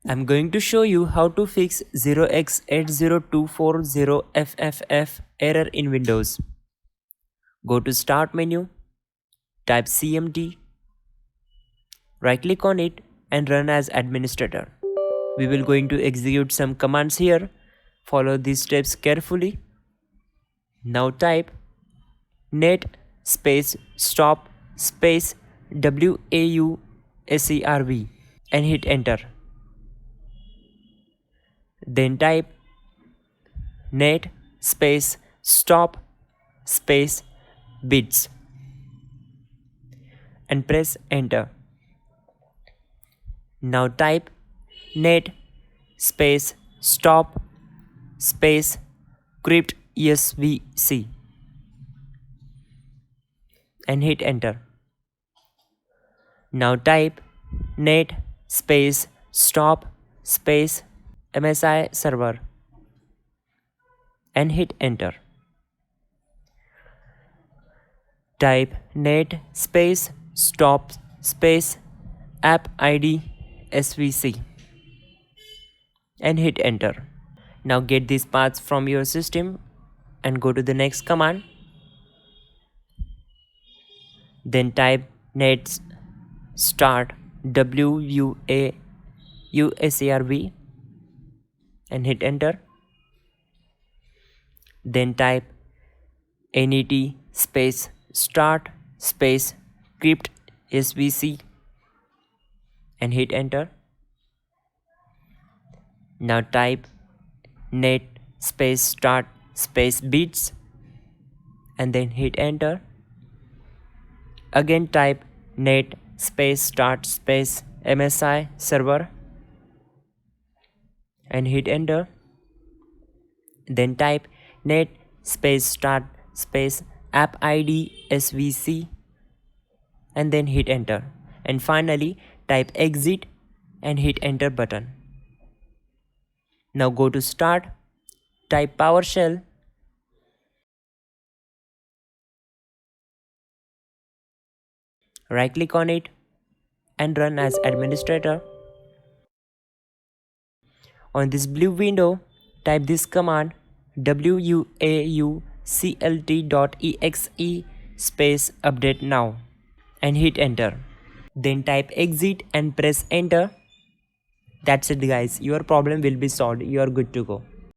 I'm going to show you how to fix 0x80240FFF error in Windows. Go to Start menu, type CMD, right click on it and run as administrator. We will going to execute some commands here. Follow these steps carefully. Now type net space stop space wuauserv and hit enter. Then type net space stop space bits and press enter. Now type net space stop space cryptsvc and hit enter. Now type net space stop space msiserver and hit enter. Type net space stop space appidsvc and hit enter. Now get these paths from your system and go to the next command. Then type net start wuauserv and hit enter. Then type net space start space cryptsvc and hit enter. Now type net space start space bits and then hit enter. Again type net space start space msiserver and hit enter. Then type net space start space appidsvc and then hit enter. And finally type exit and hit enter button. Now go to start, type PowerShell, right click on it and run as administrator. On this blue window, type this command wuauclt.exe space update now and hit enter. Then type exit and press enter. That's it guys, your problem will be solved. You are good to go.